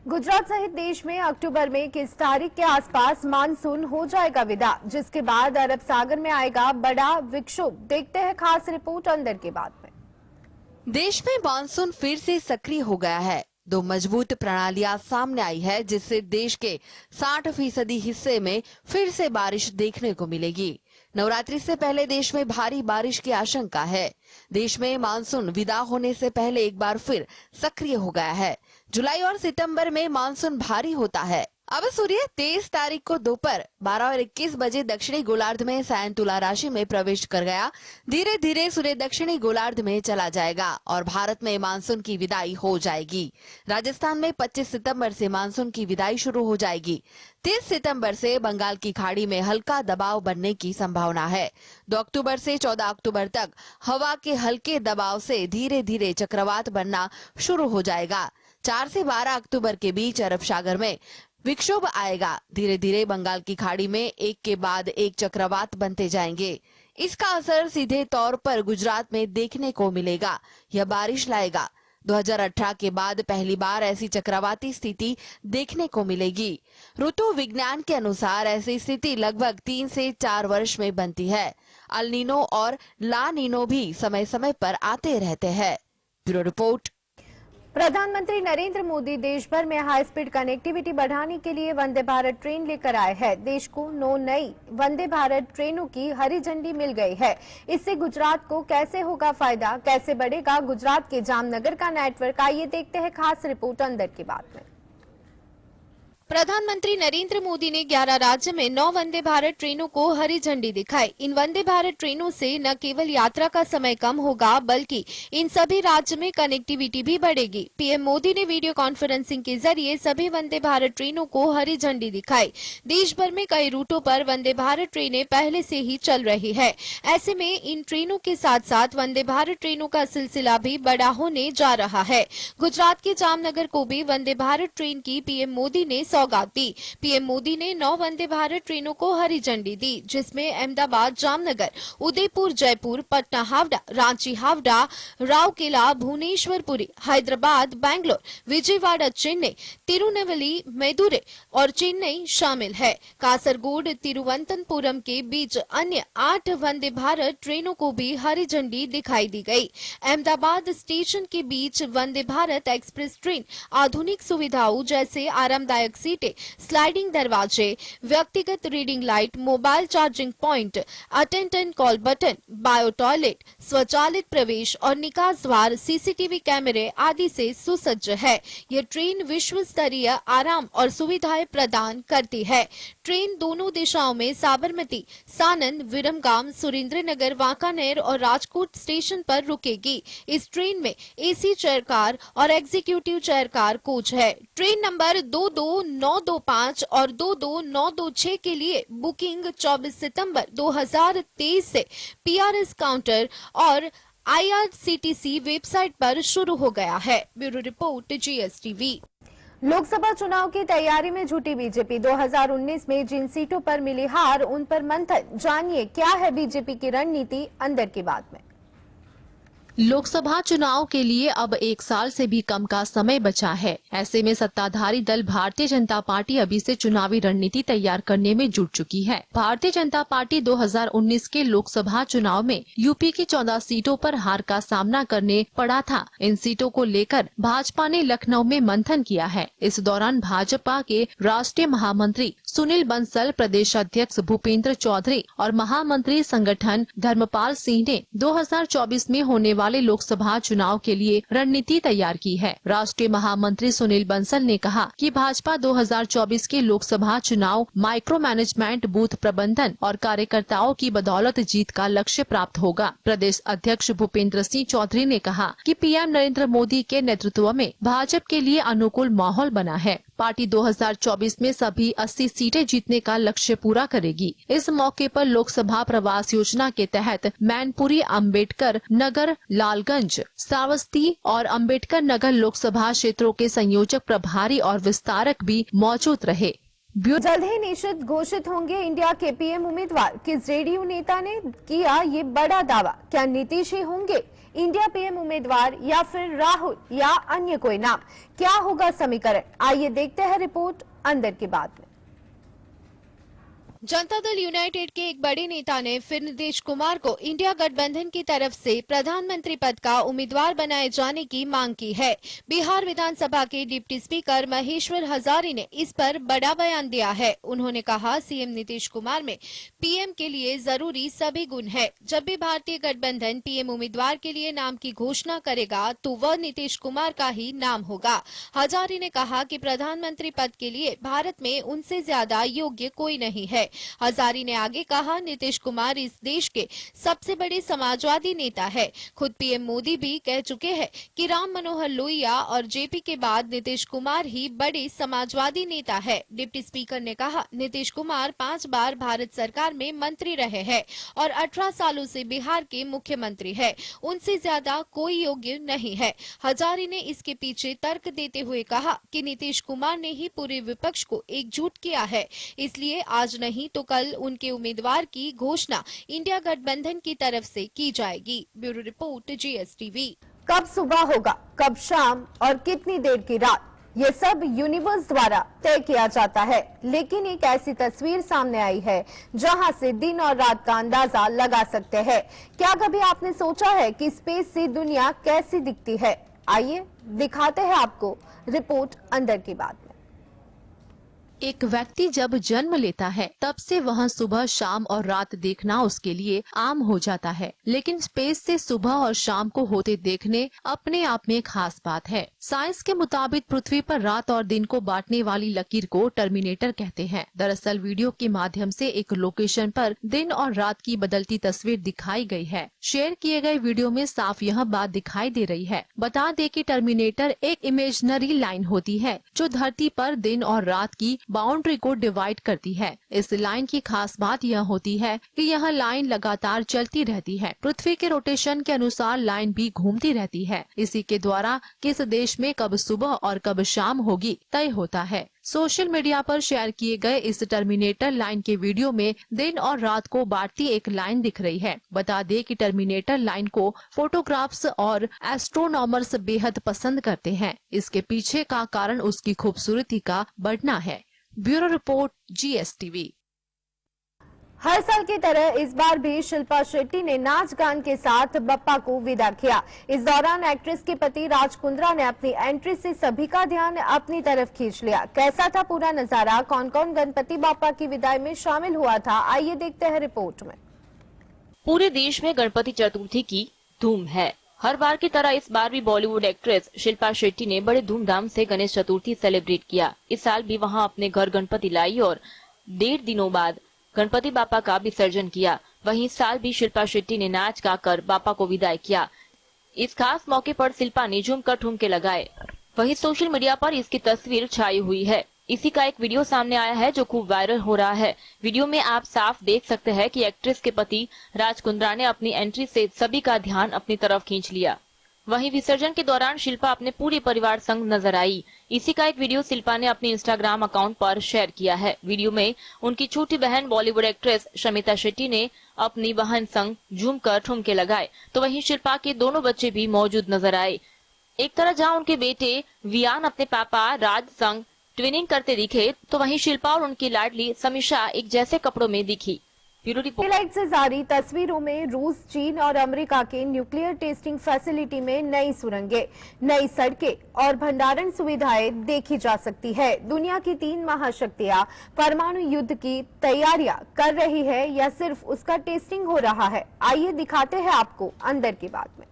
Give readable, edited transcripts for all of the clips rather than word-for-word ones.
गुजरात सहित देश में अक्टूबर में 21 तारीख के आसपास मानसून हो जाएगा विदा, जिसके बाद अरब सागर में आएगा बड़ा विक्षोभ। देखते हैं खास रिपोर्ट अंदर के बाद में। देश में मानसून फिर से सक्रिय हो गया है। दो मजबूत प्रणालियां सामने आई है, जिससे देश के 60% हिस्से में फिर से बारिश देखने को मिलेगी। नवरात्रि से पहले देश में भारी बारिश की आशंका है। देश में मानसून विदा होने से पहले एक बार फिर सक्रिय हो गया है। जुलाई और सितंबर में मानसून भारी होता है। अब सूर्य 23 तारीख को दोपहर 12:21 बजे दक्षिणी गोलार्ध में सायन तुला राशि में प्रवेश कर गया। धीरे धीरे सूर्य दक्षिणी गोलार्ध में चला जाएगा और भारत में मानसून की विदाई हो जाएगी। राजस्थान में 25 सितंबर से मानसून की विदाई शुरू हो जाएगी। 30 सितंबर से बंगाल की खाड़ी में हल्का दबाव बनने की संभावना है। 2 अक्टूबर से 14 अक्टूबर तक हवा के हल्के दबाव से धीरे धीरे चक्रवात बनना शुरू हो जाएगा। 4 से 12 अक्टूबर के बीच अरब सागर में विक्षोभ आएगा। धीरे धीरे बंगाल की खाड़ी में एक के बाद एक चक्रवात बनते जाएंगे। इसका असर सीधे तौर पर गुजरात में देखने को मिलेगा। यह बारिश लाएगा। 2018 के बाद पहली बार ऐसी चक्रवाती स्थिति देखने को मिलेगी। ऋतु विज्ञान के अनुसार ऐसी स्थिति लगभग 3 से 4 वर्ष में बनती है। अल नीनो और ला नीनो भी समय समय पर आते रहते हैं। Bureau report. प्रधानमंत्री नरेंद्र मोदी देश भर में हाई स्पीड कनेक्टिविटी बढ़ाने के लिए वंदे भारत ट्रेन लेकर आए हैं। देश को 9 नई वंदे भारत ट्रेनों की हरी झंडी मिल गई है। इससे गुजरात को कैसे होगा फायदा, कैसे बढ़ेगा गुजरात के जामनगर का नेटवर्क, आइए देखते हैं खास रिपोर्ट अंदर की बात में। प्रधानमंत्री नरेंद्र मोदी ने 11 राज्य में 9 वंदे भारत ट्रेनों को हरी झंडी दिखाई। इन वंदे भारत ट्रेनों से न केवल यात्रा का समय कम होगा, बल्कि इन सभी राज्य में कनेक्टिविटी भी बढ़ेगी। पीएम मोदी ने वीडियो कॉन्फ्रेंसिंग के जरिए सभी वंदे भारत ट्रेनों को हरी झंडी दिखाई। देश भर में कई रूटों पर वंदे भारत ट्रेनें पहले से ही चल रही है। ऐसे में इन ट्रेनों के साथ साथ वंदे भारत ट्रेनों का सिलसिला भी बड़ा होने जा रहा है। गुजरात के जामनगर को भी वंदे भारत ट्रेन की पीएम मोदी ने सौगात दी। पीएम मोदी ने 9 वंदे भारत ट्रेनों को हरी झंडी दी, जिसमें अहमदाबाद जामनगर, उदयपुर जयपुर, पटना हावड़ा, रांची हावड़ा, राउरकेला भुवनेश्वर पुरी, हैदराबाद बेंगलोर, विजयवाड़ा चेन्नई, तिरुनेलवेली मैदुरै और चेन्नई शामिल है। कासरगोड तिरुवनंतपुरम के बीच अन्य 8 वंदे भारत ट्रेनों को भी हरी झंडी दिखाई दी गई। अहमदाबाद स्टेशन के बीच वंदे भारत एक्सप्रेस ट्रेन आधुनिक सुविधाओं जैसे आरामदायक सीटें, स्लाइडिंग दरवाजे, व्यक्तिगत reading light, mobile charging point, attendant call button, bio toilet, स्वचालित प्रवेश और निकास द्वार, सीसीटीवी कैमरे आदि से सुसज्ज है। यह ट्रेन विश्व स्तरीय आराम और सुविधाएं प्रदान करती है। ट्रेन दोनों दिशाओं में साबरमती, सानन, विरमगाम, सुरेंद्रनगर, वांकानेर और राजकोट स्टेशन पर रुकेगी। इस ट्रेन में एसी चेयर कार और एग्जीक्यूटिव चेयर कार कोच है। ट्रेन नंबर 22925 और 22926 के लिए बुकिंग 24 सितंबर 2023 से पीआरएस काउंटर और आईआरसीटीसी वेबसाइट पर शुरू हो गया है। Bureau report, GSTV. लोकसभा चुनाव की तैयारी में जुटी बीजेपी। 2019 में जिन सीटों पर मिली हार, उन पर मंथन। जानिए क्या है बीजेपी की रणनीति, अंदर की बात में। लोकसभा चुनाव के लिए अब 1 साल से भी कम का समय बचा है। ऐसे में सत्ताधारी दल भारतीय जनता पार्टी अभी से चुनावी रणनीति तैयार करने में जुट चुकी है। भारतीय जनता पार्टी 2019 के लोकसभा चुनाव में यूपी की 14 सीटों पर हार का सामना करने पड़ा था। इन सीटों को लेकर भाजपा ने लखनऊ में मंथन किया है। इस दौरान भाजपा के राष्ट्रीय महामंत्री सुनील बंसल, प्रदेश अध्यक्ष भूपेंद्र चौधरी और महामंत्री संगठन धर्मपाल सिंह ने 2024 में होने वाले लोकसभा चुनाव के लिए रणनीति तैयार की है। राष्ट्रीय महामंत्री सुनील बंसल ने कहा कि भाजपा 2024 के लोकसभा चुनाव माइक्रो मैनेजमेंट, बूथ प्रबंधन और कार्यकर्ताओं की बदौलत जीत का लक्ष्य प्राप्त होगा। प्रदेश अध्यक्ष भूपेंद्र सिंह चौधरी ने कहा कि पीएम नरेंद्र मोदी के नेतृत्व में भाजपा के लिए अनुकूल माहौल बना है। पार्टी 2024 में सभी 80 सीटें जीतने का लक्ष्य पूरा करेगी। इस मौके पर लोकसभा प्रवास योजना के तहत मैनपुरी, अंबेडकर नगर, लालगंज, श्रावस्ती और अंबेडकर नगर लोकसभा क्षेत्रों के संयोजक, प्रभारी और विस्तारक भी मौजूद रहे। जल्द ही निश्चित घोषित होंगे इंडिया के पीएम उम्मीदवार। किस जेडीयू नेता ने किया ये बड़ा दावा? क्या नीतीश ही होंगे इंडिया पीएम उम्मीदवार या फिर राहुल या अन्य कोई नाम? क्या होगा समीकरण? आइए देखते हैं रिपोर्ट अंदर की बात में। जनता दल यूनाइटेड के एक बड़े नेता ने फिर नीतीश कुमार को इंडिया गठबंधन की तरफ से प्रधानमंत्री पद का उम्मीदवार बनाए जाने की मांग की है। बिहार विधानसभा के डिप्टी स्पीकर महेश्वर हजारी ने इस पर बड़ा बयान दिया है। उन्होंने कहा, सीएम नीतीश कुमार में पीएम के लिए जरूरी सभी गुण है। जब भी भारतीय गठबंधन पीएम उम्मीदवार के लिए नाम की घोषणा करेगा तो वह नीतीश कुमार का ही नाम होगा। हजारी ने कहा कि प्रधानमंत्री पद के लिए भारत में उनसे ज्यादा योग्य कोई नहीं है। हजारी ने आगे कहा, नीतीश कुमार इस देश के सबसे बड़े समाजवादी नेता है। खुद पीएम मोदी भी कह चुके हैं कि राम मनोहर लोहिया और जेपी के बाद नीतीश कुमार ही बड़े समाजवादी नेता है। डिप्टी स्पीकर ने कहा, नीतीश कुमार 5 बार भारत सरकार में मंत्री रहे हैं और 18 सालों से बिहार के मुख्यमंत्री है। उनसे ज्यादा कोई योग्य नहीं है। हजारी ने इसके पीछे तर्क देते हुए कहा कि नीतीश कुमार ने ही पूरे विपक्ष को एकजुट किया है, इसलिए आज नहीं तो कल उनके उम्मीदवार की घोषणा इंडिया गठबंधन की तरफ से की जाएगी। Bureau report, GSTV. कब सुबह होगा, कब शाम और कितनी देर की रात, ये सब यूनिवर्स द्वारा तय किया जाता है। लेकिन एक ऐसी तस्वीर सामने आई है जहां से दिन और रात का अंदाजा लगा सकते हैं। क्या कभी आपने सोचा है कि स्पेस से दुनिया कैसी दिखती है? आइए दिखाते हैं आपको रिपोर्ट अंदर की बात में। एक व्यक्ति जब जन्म लेता है तब से वह सुबह, शाम और रात देखना उसके लिए आम हो जाता है। लेकिन स्पेस से सुबह और शाम को होते देखने अपने आप में खास बात है। साइंस के मुताबिक पृथ्वी पर रात और दिन को बांटने वाली लकीर को टर्मिनेटर कहते हैं। दरअसल वीडियो के माध्यम से एक लोकेशन पर दिन और रात की बदलती तस्वीर दिखाई गई है। शेयर किए गए वीडियो में साफ यह बात दिखाई दे रही है। बता दें कि टर्मिनेटर एक इमेजिनरी लाइन होती है जो धरती पर दिन और रात की बाउंड्री को डिवाइड करती है। इस लाइन की खास बात यह होती है कि यह लाइन लगातार चलती रहती है। पृथ्वी के रोटेशन के अनुसार लाइन भी घूमती रहती है। इसी के द्वारा किस देश में कब सुबह और कब शाम होगी तय होता है। सोशल मीडिया पर शेयर किए गए इस टर्मिनेटर लाइन के वीडियो में दिन और रात को बांटती एक लाइन दिख रही है। बता दें कि टर्मिनेटर लाइन को फोटोग्राफ्स और एस्ट्रोनॉमर्स बेहद पसंद करते हैं। इसके पीछे का कारण उसकी खूबसूरती का बढ़ना है। Bureau report, GSTV. हर साल की तरह इस बार भी शिल्पा शेट्टी ने नाच गान के साथ बप्पा को विदा किया। इस दौरान एक्ट्रेस के पति राज कुंद्रा ने अपनी एंट्री से सभी का ध्यान अपनी तरफ खींच लिया। कैसा था पूरा नजारा? कौन कौन गणपति बप्पा की विदाई में शामिल हुआ था? आइए देखते हैं रिपोर्ट में। पूरे देश में गणपति चतुर्थी की धूम है। हर बार की तरह इस बार भी बॉलीवुड एक्ट्रेस शिल्पा शेट्टी ने बड़े धूमधाम से गणेश चतुर्थी सेलिब्रेट किया। इस साल भी वहां अपने घर गणपति लाई और 1.5 दिनों बाद गणपति बापा का विसर्जन किया। वहीं इस साल भी शिल्पा शेट्टी ने नाच गाकर बापा को विदाई किया। इस खास मौके पर शिल्पा ने जमकर ठुमके लगाए। वहीं सोशल मीडिया पर इसकी तस्वीर छाई हुई है। इसी का एक वीडियो सामने आया है जो खूब वायरल हो रहा है। वीडियो में आप साफ देख सकते हैं कि एक्ट्रेस के पति राज कुंद्रा ने अपनी एंट्री से सभी का ध्यान अपनी तरफ खींच लिया। वहीं विसर्जन के दौरान शिल्पा अपने पूरे परिवार संग नजर आई। इसी का एक वीडियो शिल्पा ने अपने इंस्टाग्राम अकाउंट पर शेयर किया है। वीडियो में उनकी छोटी बहन बॉलीवुड एक्ट्रेस शमिता शेट्टी ने अपनी बहन संग झूमकर ठुमके लगाए, तो वहीं शिल्पा के दोनों बच्चे भी मौजूद नजर आए। एक तरह जहां उनके बेटे वियान अपने पापा राज संग ट्विनिंग करते दिखे, तो वहीं शिल्पा और उनकी लाडली समीक्षा एक जैसे कपड़ों में दिखी। सैटेलाइट से जारी तस्वीरों में रूस, चीन और अमेरिका के न्यूक्लियर टेस्टिंग फैसिलिटी में नई सुरंगें, नई सड़कें और भंडारण सुविधाएं देखी जा सकती है। दुनिया की 3 महाशक्तियां परमाणु युद्ध की तैयारियां कर रही है या सिर्फ उसका टेस्टिंग हो रहा है? आइए दिखाते हैं आपको अंदर की बात में।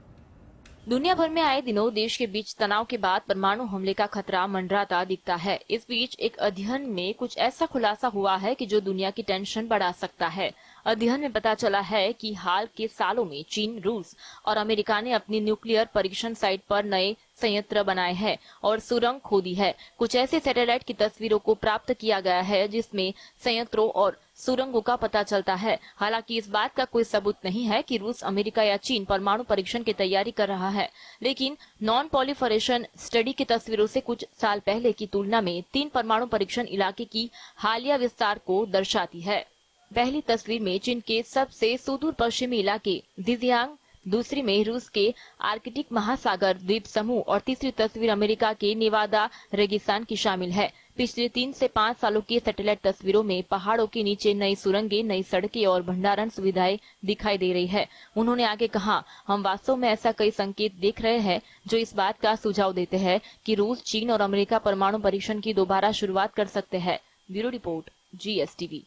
दुनिया भर में आए दिनों देश के बीच तनाव के बाद परमाणु हमले का खतरा मंडराता दिखता है। इस बीच एक अध्ययन में कुछ ऐसा खुलासा हुआ है कि जो दुनिया की टेंशन बढ़ा सकता है। अध्ययन में पता चला है कि हाल के सालों में चीन, रूस और अमेरिका ने अपनी न्यूक्लियर परीक्षण साइट पर नए संयंत्र बनाए हैं और सुरंग खोदी है। कुछ ऐसे सैटेलाइट की तस्वीरों को प्राप्त किया गया है जिसमें संयंत्रों और सुरंगों का पता चलता है। हालांकि इस बात का कोई सबूत नहीं है कि रूस, अमेरिका या चीन परमाणु परीक्षण की तैयारी कर रहा है, लेकिन नॉन पॉलीफरेशन स्टडी की तस्वीरों से कुछ साल पहले की तुलना में 3 परमाणु परीक्षण इलाके की हालिया विस्तार को दर्शाती है। पहली तस्वीर में चीन के सबसे सुदूर पश्चिमी इलाके जिजियांग, दूसरी में रूस के आर्कटिक महासागर द्वीप समूह और तीसरी तस्वीर अमेरिका के नेवादा रेगिस्तान की शामिल है। पिछले 3 से 5 सालों की सैटेलाइट तस्वीरों में पहाड़ों के नीचे नई सुरंगें, नई सड़कें और भंडारण सुविधाएं दिखाई दे रही है। उन्होंने आगे कहा, हम वास्तव में ऐसा कई संकेत देख रहे हैं जो इस बात का सुझाव देते हैं कि रूस, चीन और अमेरिका परमाणु परीक्षण की दोबारा शुरुआत कर सकते हैं। Bureau report, GSTV।